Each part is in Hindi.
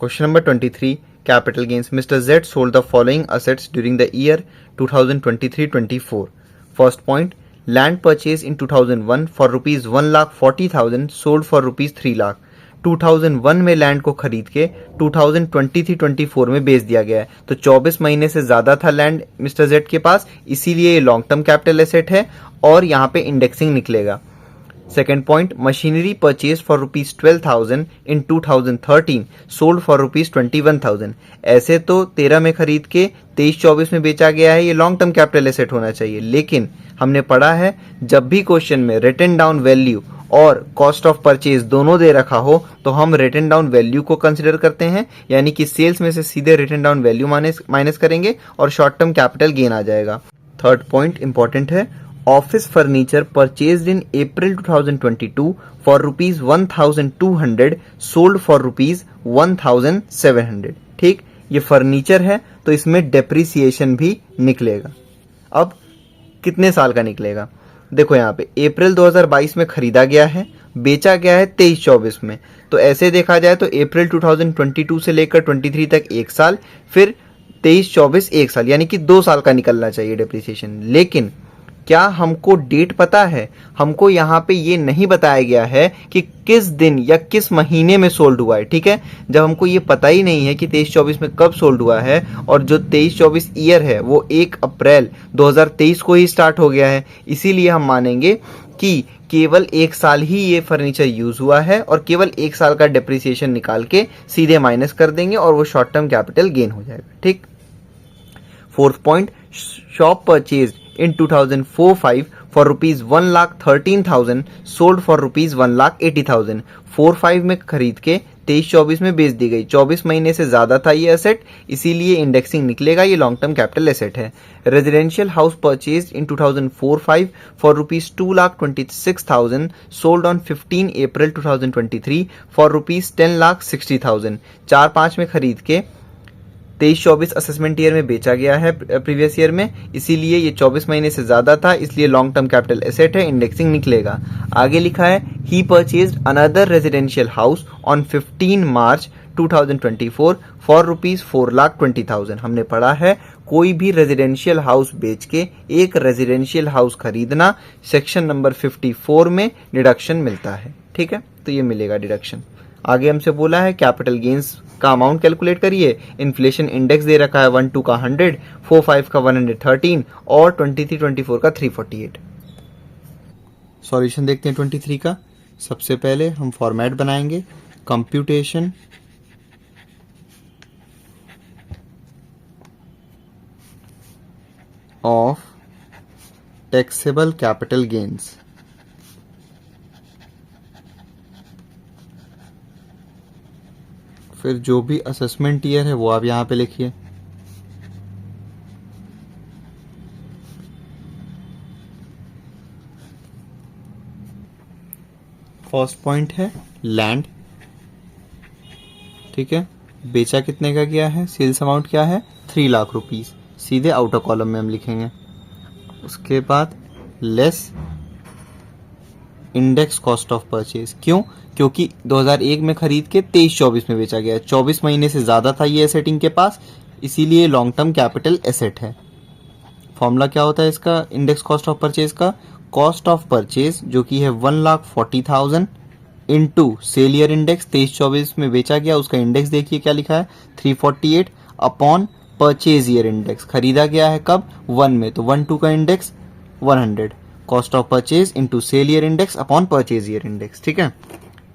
Question number 23, capital gains. Mr. Z sold the following assets during the year 2023-24. First point, land purchase in 2001 for rupees 1,40,000 sold for rupees 3 lakh. 2001 में लैंड को खरीद के 2023-24 में बेच दिया गया है, तो 24 महीने से ज्यादा था लैंड मिस्टर जेड के पास, इसीलिए ये लॉन्ग टर्म कैपिटल एसेट है और यहाँ पे इंडेक्सिंग निकलेगा. Second point, machinery purchased for rupees 12,000 in 2013 sold for rupees 21,000. ऐसे तो 13 में खरीद के 23-24 में बेचा गया है, ये लॉन्ग टर्म कैपिटल एसेट होना चाहिए. लेकिन हमने पढ़ा है जब भी क्वेश्चन में रिटन डाउन वैल्यू और कॉस्ट ऑफ परचेज दोनों दे रखा हो तो हम रिटन डाउन वैल्यू को कंसिडर करते हैं, यानी कि सेल्स में से सीधे रिटन डाउन वैल्यू माइनस करेंगे और शॉर्ट टर्म कैपिटल गेन आ जाएगा. थर्ड पॉइंट इंपॉर्टेंट है, office furniture purchased in April 2022 for rupees 1,200 sold for rupees 1,700. ठीक, ये फर्नीचर है तो इसमें डेप्रिसिएशन भी निकलेगा. अब कितने साल का निकलेगा? देखो यहाँ पे अप्रैल 2022 में खरीदा गया है, बेचा गया है 23-24 में, तो ऐसे देखा जाए तो अप्रैल 2022 से लेकर 23 तक 1 साल, फिर 23-24 1 साल, यानी कि 2 साल का निकलना चाहिए डेप्रिसिएशन. लेकिन क्या हमको डेट पता है? हमको यहाँ पे ये नहीं बताया गया है कि किस दिन या किस महीने में सोल्ड हुआ है. ठीक है, जब हमको ये पता ही नहीं है कि 23-24 में कब सोल्ड हुआ है और जो 23-24 ईयर है वो 1 अप्रैल 2023 को ही स्टार्ट हो गया है, इसीलिए हम मानेंगे कि केवल 1 साल ही ये फर्नीचर यूज हुआ है और केवल 1 साल का डेप्रिसिएशन निकाल के सीधे माइनस कर देंगे और वो शॉर्ट टर्म कैपिटल गेन हो जाएगा. ठीक. Fourth point, shop purchase in 2004-5 for rupees 1,13,000 sold for rupees 1,80,000. 4-5 में खरीद के 23-24 में बेच दी गई. 24 महीने से ज्यादा था ये एसेट, इसीलिए इंडेक्सिंग निकलेगा, ये लॉन्ग टर्म कैपिटल एसेट है. Residential house purchase in 2004-5 for rupees 2,26,000 sold on 15 April 2023 for rupees 10,60,000. 4-5 में खरीद के 23-24 असेसमेंट ईयर में बेचा गया है प्रीवियस ईयर में, इसीलिए ये 24 महीने से ज्यादा था, इसलिए लॉन्ग टर्म कैपिटल एसेट है, इंडेक्सिंग निकलेगा. आगे लिखा है, he purchased another residential house on 15 March 2024 for rupees 4,20,000. हमने पढ़ा है कोई भी रेजिडेंशियल हाउस बेच के एक रेजिडेंशियल हाउस खरीदना सेक्शन नंबर 54 में डिडक्शन मिलता है. ठीक है, तो ये मिलेगा डिडक्शन. आगे हमसे बोला है कैपिटल गेन्स का अमाउंट कैलकुलेट करिए. इन्फ्लेशन इंडेक्स दे रखा है 12 का 100, 45 का 113 और 23-24 का 348. सॉल्यूशन देखते हैं 23 का. सबसे पहले हम फॉर्मेट बनाएंगे, computation of taxable capital gains. फिर जो भी असेसमेंट ईयर है वो आप यहां पे लिखिए. फर्स्ट पॉइंट है लैंड. ठीक है, बेचा कितने का गया है, सेल्स अमाउंट क्या है 3 लाख रुपीस, सीधे आउटर कॉलम में हम लिखेंगे. उसके बाद less index cost of purchase. क्यों? क्योंकि 2001 में खरीद के 23-24 में बेचा गया है, 24 महीने से ज्यादा था ये एसेट इनके पास, इसीलिए लॉन्ग टर्म कैपिटल एसेट है. फॉर्मूला क्या होता है इसका इंडेक्स कॉस्ट ऑफ परचेज का? कॉस्ट ऑफ परचेज जो कि है 1,40,000 इंटू सेल ईयर इंडेक्स, 23-24 में बेचा गया, उसका इंडेक्स देखिए क्या लिखा है 348 अपॉन परचेज ईयर इंडेक्स. खरीदा गया है कब 1 में, तो 12 का index 100. Cost of purchase into sale year index upon purchase year index. ठीक है,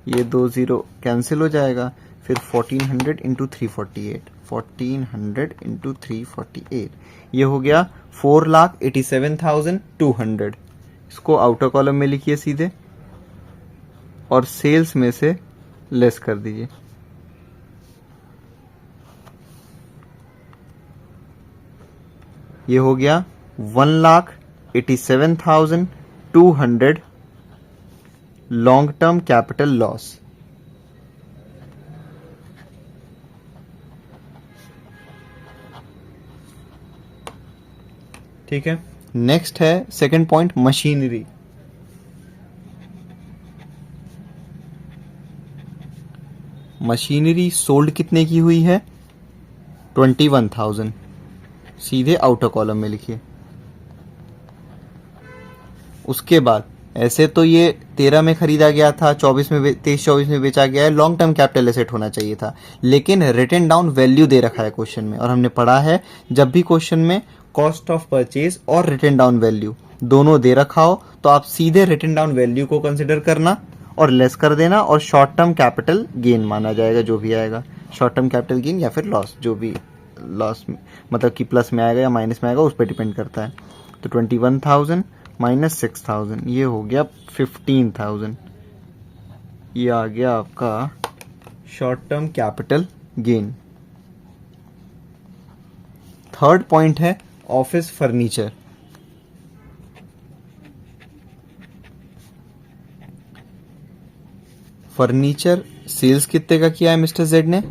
ये 2 0 कैंसिल हो जाएगा. फिर 1400 इंटू 348, 1400 इंटू 348, ये हो गया 4,87,200. इसको आउटर कॉलम में लिखिए सीधे और सेल्स में से लेस कर दीजिए. ये हो गया 1,87,200 लॉन्ग टर्म कैपिटल लॉस. ठीक है, नेक्स्ट है second point machinery. Machinery sold कितने की हुई है? 21,000। सीधे आउटर कॉलम में लिखिए। उसके बाद ऐसे तो ये 13 में खरीदा गया था, 23-24 में बेचा गया है, लॉन्ग टर्म कैपिटल एसेट होना चाहिए था, लेकिन रिटन डाउन वैल्यू दे रखा है क्वेश्चन में। और हमने पढ़ा है जब भी क्वेश्चन में कॉस्ट ऑफ परचेज और रिटन डाउन वैल्यू दोनों दे रखा हो तो आप सीधे रिटन डाउन वैल्यू को कंसिडर करना और लेस कर देना, और शॉर्ट टर्म कैपिटल गेन माना जाएगा जो भी आएगा, शॉर्ट टर्म कैपिटल गेन या फिर लॉस, जो भी लॉस मतलब कि प्लस में आएगा या माइनस में आएगा उस पर डिपेंड करता है। तो 21,000 माइनस 6,000 ये हो गया 15,000। ये आ गया आपका short term capital gain. Third point है ऑफिस फर्नीचर। फर्नीचर सेल्स कितने का किया है मिस्टर जेड ने?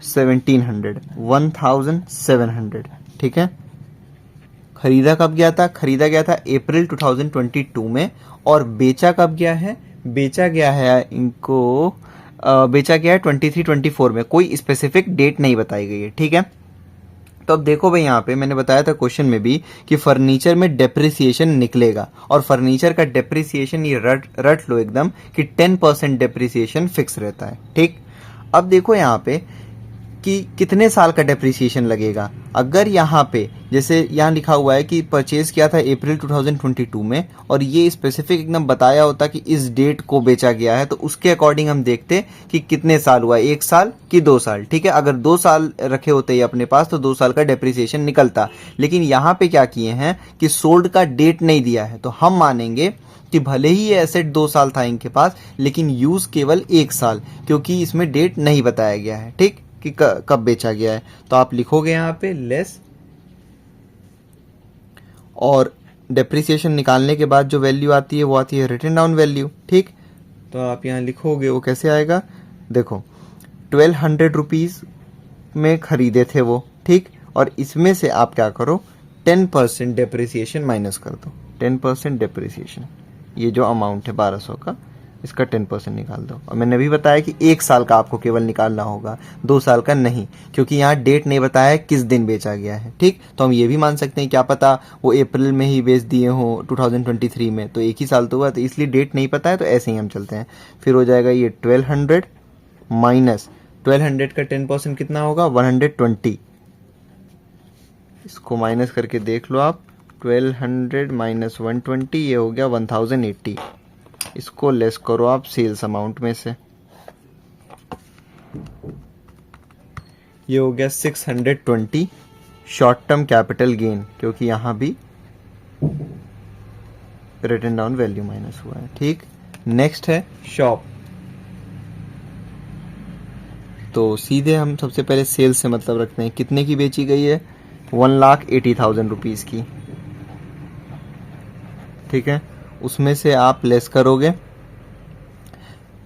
1700। ठीक है। खरीदा कब गया था? खरीदा गया था अप्रैल 2022 में। और बेचा कब गया है? बेचा गया है 23-24 में। कोई स्पेसिफिक डेट नहीं बताई गई है। ठीक है। तो अब देखो भाई, यहाँ पे मैंने बताया था क्वेश्चन में भी कि फर्नीचर में डेप्रिसिएशन निकलेगा, और फर्नीचर का डेप्रिसिएशन ये रट लो एकदम कि 10% डेप्रिसिएशन फिक्स रहता है। ठीक। अब देखो यहाँ पे कि कितने साल का डेप्रिसिएशन लगेगा। अगर यहाँ पे जैसे यहाँ लिखा हुआ है कि परचेज किया था अप्रैल 2022 में, और ये स्पेसिफिक एकदम बताया होता कि इस डेट को बेचा गया है, तो उसके अकॉर्डिंग हम देखते कि कितने साल हुआ, 1 साल कि 2 साल। ठीक है। अगर 2 साल रखे होते ये अपने पास तो 2 साल का डेप्रिसिएशन निकलता, लेकिन यहाँ पे क्या किए हैं कि सोल्ड का डेट नहीं दिया है, तो हम मानेंगे कि भले ही ये एसेट 2 साल था इनके पास, लेकिन यूज केवल 1 साल, क्योंकि इसमें डेट नहीं बताया गया है। ठीक, कि कब बेचा गया है। तो आप लिखोगे यहाँ पे लेस, और डेप्रिसिएशन निकालने के बाद जो वैल्यू आती है वो आती है रिटन डाउन वैल्यू। ठीक। तो आप यहाँ लिखोगे वो कैसे आएगा, देखो 1200 रुपीज में खरीदे थे वो। ठीक। और इसमें से आप क्या करो, 10% डेप्रिसिएशन माइनस कर दो। 10% डेप्रिसिएशन, ये जो अमाउंट है 1200 का, इसका 10% निकाल दो। और मैंने भी बताया कि 1 साल का आपको केवल निकालना होगा, 2 साल का नहीं, क्योंकि यहाँ डेट नहीं बताया है किस दिन बेचा गया है। ठीक। तो हम ये भी मान सकते हैं क्या पता वो अप्रैल में ही बेच दिए हो 2023 में, तो 1 ही साल तो हुआ, तो इसलिए डेट नहीं पता है, तो ऐसे ही हम चलते हैं। फिर हो जाएगा ये 1200 माइनस 1200 का 10% कितना होगा, 120। इसको माइनस करके देख लो आप, 1200 माइनस 120 ये हो गया 1080। इसको लेस करो आप सेल्स अमाउंट में से, ये हो गया 620 शॉर्ट टर्म कैपिटल गेन, क्योंकि यहां भी रिटन डाउन वैल्यू माइनस हुआ है। ठीक। नेक्स्ट है शॉप। तो सीधे हम सबसे पहले सेल्स से मतलब रखते हैं। कितने की बेची गई है? 1,80,000 रुपीज की। ठीक है। उसमें से आप लेस करोगे,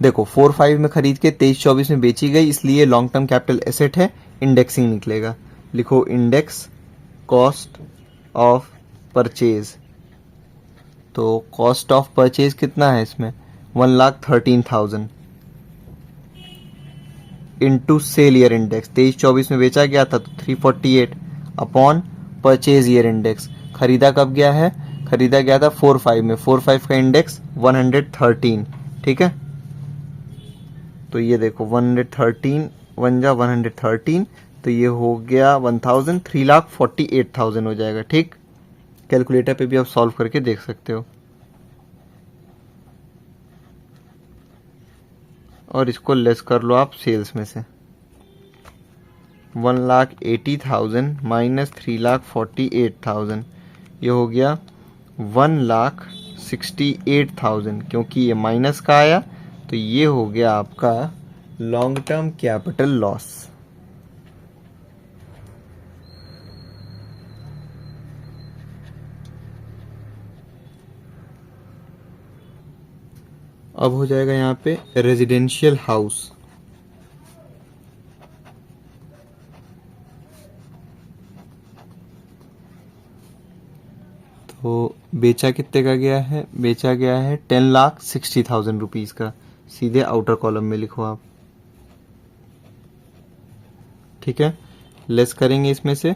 देखो 4-5 में खरीद के 23-24 में बेची गई, इसलिए लॉन्ग टर्म कैपिटल एसेट है, इंडेक्सिंग निकलेगा। लिखो इंडेक्स कॉस्ट ऑफ परचेज। तो कॉस्ट ऑफ परचेज कितना है इसमें, 1,13,000 इंटू सेल ईयर इंडेक्स। 23-24 में बेचा गया था तो 348 अपॉन परचेज ईयर इंडेक्स। खरीदा कब गया है? खरीदा गया था 4-5 में, 4-5 का इंडेक्स 113। ठीक है। तो ये देखो 113 वन जा 113, तो ये हो गया 1000, 3,48,000 हो जाएगा। ठीक। कैलकुलेटर पे भी आप सॉल्व करके देख सकते हो। और इसको लेस कर लो आप सेल्स में से, 1,80,000 माइनस 3,48,000, ये हो गया 1,68,000। क्योंकि ये माइनस का आया तो ये हो गया आपका लॉन्ग टर्म कैपिटल लॉस। अब हो जाएगा यहाँ पे रेजिडेंशियल हाउस। तो बेचा कितने का गया है? बेचा गया है 10,60,000 रुपीज का। सीधे आउटर कॉलम में लिखो आप, ठीक है। लेस करेंगे इसमें से,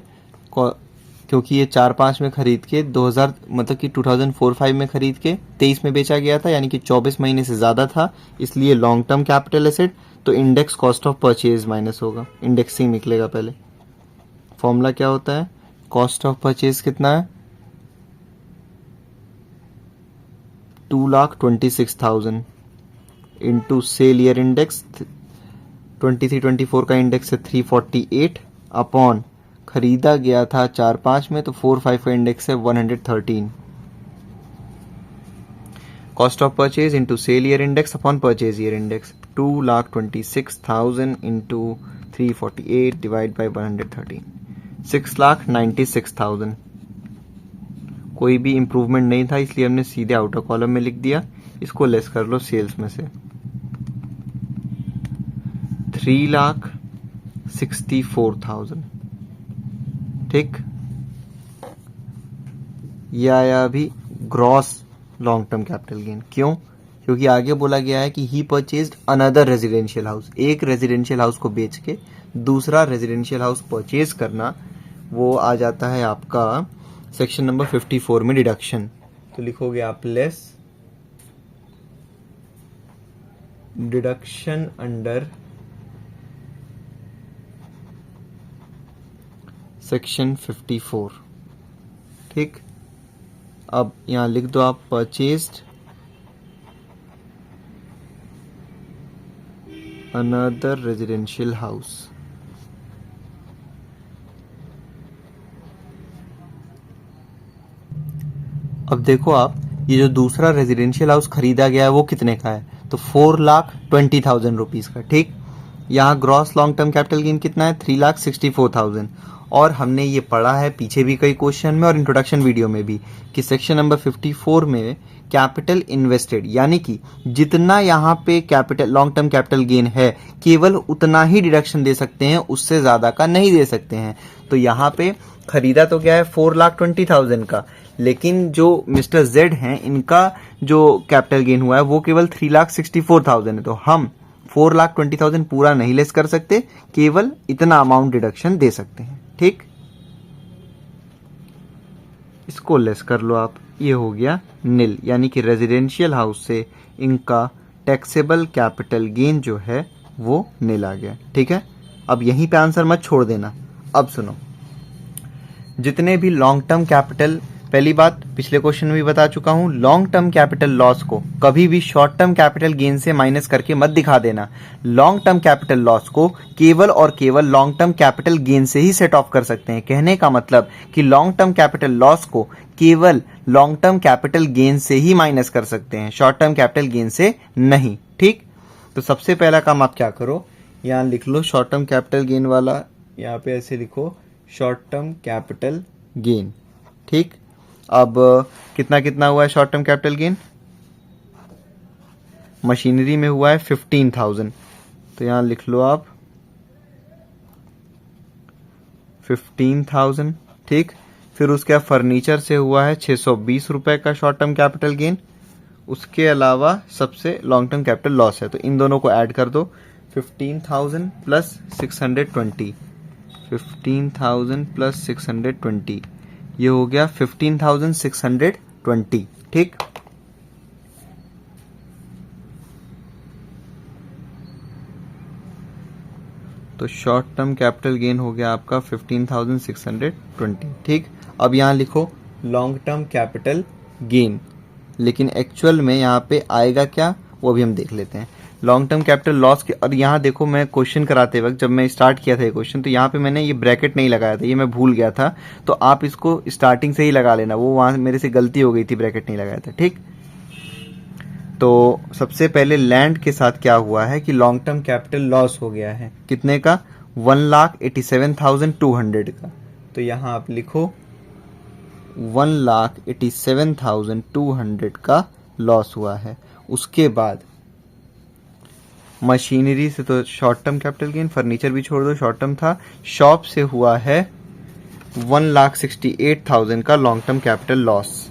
क्योंकि ये 4-5 में खरीद के 2000 मतलब कि 2004-05 में खरीद के 23 में बेचा गया था, यानी कि 24 महीने से ज़्यादा था, इसलिए लॉन्ग टर्म कैपिटल एसेट। तो index cost of purchase minus होगा, इंडेक्सिंग निकलेगा पहले। फॉर्मूला क्या होता है, कॉस्ट ऑफ परचेज कितना है, 2,26,000 इंटू सेल ईयर इंडेक्स 23-24 का इंडेक्स है 348 अपॉन खरीदा गया था 4-5 में, तो 4-5 का इंडेक्स है 113। Cost of purchase into sale year index upon purchase year index, 2,26,000 into 348 divide by 113, 6,96,000। कोई भी इंप्रूवमेंट नहीं था, इसलिए हमने सीधे आउटर कॉलम में लिख दिया। इसको लेस कर लो सेल्स में से, 3,64,000, ठीक। यह आया अभी gross long term capital gain. क्यों? क्योंकि आगे बोला गया है कि ही परचेज्ड अनदर रेजिडेंशियल हाउस, एक रेजिडेंशियल हाउस को बेच के दूसरा रेजिडेंशियल हाउस परचेज करना, वो आ जाता है आपका सेक्शन नंबर 54 में डिडक्शन। तो लिखोगे आप लेस डिडक्शन अंडर सेक्शन 54, ठीक। अब यहां लिख दो आप परचेज्ड अनदर रेजिडेंशियल हाउस। अब देखो आप, ये जो दूसरा रेजिडेंशियल हाउस खरीदा गया है वो कितने का है, तो 4,20,000 रुपीज का, ठीक। यहाँ gross long term capital gain कितना है, 3,64,000। और हमने ये पढ़ा है पीछे भी कई क्वेश्चन में और इंट्रोडक्शन वीडियो में भी कि सेक्शन नंबर 54 में कैपिटल इन्वेस्टेड, यानी कि जितना यहाँ पे capital long term capital gain है केवल उतना ही डिडक्शन दे सकते हैं, उससे ज्यादा का नहीं दे सकते हैं। तो यहाँ पे खरीदा तो क्या है 4,20,000 का, लेकिन जो मिस्टर जेड हैं इनका जो कैपिटल गेन हुआ है वो केवल 3,64,000 है। तो हम 4,20,000 पूरा नहीं लेस कर सकते, केवल इतना अमाउंट डिडक्शन दे सकते हैं, ठीक। इसको लेस कर लो आप, ये हो गया नील, यानी कि रेजिडेंशियल हाउस से इनका टैक्सेबल कैपिटल गेन जो है वो नील आ गया, ठीक है। अब यहीं पे आंसर मत छोड़ देना। अब सुनो, जितने भी लॉन्ग टर्म कैपिटल, पहली बात पिछले क्वेश्चन में भी बता चुका हूं, लॉन्ग टर्म कैपिटल लॉस को कभी भी शॉर्ट टर्म कैपिटल गेन से माइनस करके मत दिखा देना। लॉन्ग टर्म कैपिटल लॉस को केवल और केवल लॉन्ग टर्म कैपिटल गेन से ही सेट ऑफ कर सकते हैं। कहने का मतलब कि लॉन्ग टर्म कैपिटल लॉस को केवल लॉन्ग टर्म कैपिटल गेन से ही माइनस कर सकते हैं, शॉर्ट टर्म कैपिटल गेन से नहीं, ठीक। तो सबसे पहला काम आप क्या करो, यहां लिख लो शॉर्ट टर्म कैपिटल गेन वाला, यहां पे ऐसे लिखो शॉर्ट टर्म कैपिटल गेन, ठीक। अब कितना कितना हुआ है short term capital gain, machinery में हुआ है 15,000, तो यहां लिख लो आप 15,000, ठीक। फिर उसके बाद फर्नीचर से हुआ है 620 रुपए का शॉर्ट टर्म कैपिटल गेन। उसके अलावा सबसे लॉन्ग टर्म कैपिटल लॉस है, तो इन दोनों को ऐड कर दो, 15,000 प्लस 620, 15,000 प्लस 620, ये हो गया 15,620, ठीक। तो शॉर्ट टर्म कैपिटल गेन हो गया आपका 15,620, ठीक। अब यहां लिखो लॉन्ग टर्म कैपिटल गेन, लेकिन एक्चुअल में यहां पे आएगा क्या वो भी हम देख लेते हैं। लॉन्ग टर्म कैपिटल लॉस के, और यहाँ देखो मैं क्वेश्चन कराते वक्त जब मैं स्टार्ट किया था ये क्वेश्चन, तो यहाँ पे मैंने ये ब्रैकेट नहीं लगाया था, ये मैं भूल गया था, तो आप इसको स्टार्टिंग से ही लगा लेना, वो वहां मेरे से गलती हो गई थी, ब्रैकेट नहीं लगाया था, ठीक। तो सबसे पहले लैंड के साथ क्या हुआ है कि लॉन्ग टर्म कैपिटल लॉस हो गया है, कितने का, 1,87,200 का। तो यहां आप लिखो 1,87,200 का लॉस हुआ है। उसके बाद मशीनरी से तो short term capital gain, furniture भी छोड़ दो शॉर्ट टर्म था, शॉप से हुआ है 1,68,000 का लॉन्ग टर्म कैपिटल लॉस,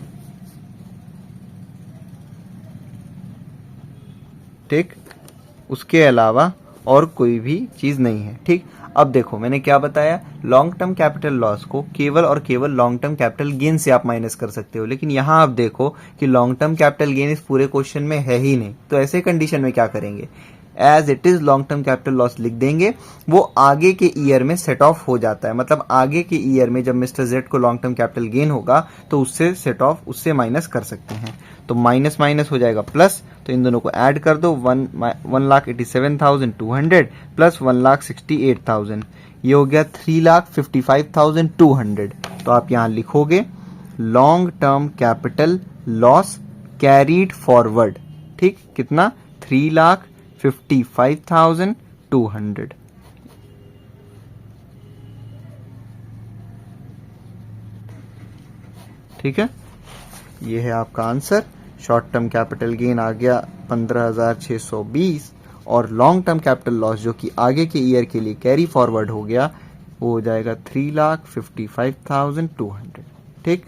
ठीक। उसके अलावा और कोई भी चीज नहीं है। ठीक, अब देखो मैंने क्या बताया, लॉन्ग टर्म कैपिटल लॉस को केवल और केवल लॉन्ग टर्म कैपिटल गेन से आप माइनस कर सकते हो, लेकिन यहां आप देखो कि लॉन्ग टर्म कैपिटल गेन इस पूरे क्वेश्चन में है ही नहीं। तो ऐसे कंडीशन में क्या करेंगे, as it is long term capital loss लिख देंगे, वो आगे के ईयर में सेट ऑफ हो जाता है। मतलब आगे के ईयर में जब मिस्टर जेड को लॉन्ग टर्म कैपिटल गेन होगा तो उससे सेट ऑफ, उससे माइनस कर सकते हैं। तो माइनस माइनस हो जाएगा प्लस, तो इन दोनों को ऐड कर दो, 1,87,200 प्लस 1,68,000, ये हो गया 3,55,200। तो आप यहां लिखोगे long term capital loss carried forward. ठीक, कितना, 3,55,200। ठीक है, ये है आपका answer. Short term capital gain आ गया 15,620 और लॉन्ग टर्म कैपिटल लॉस जो कि आगे के ईयर के लिए कैरी फॉरवर्ड हो गया वो हो जाएगा 3,55,200। ठीक।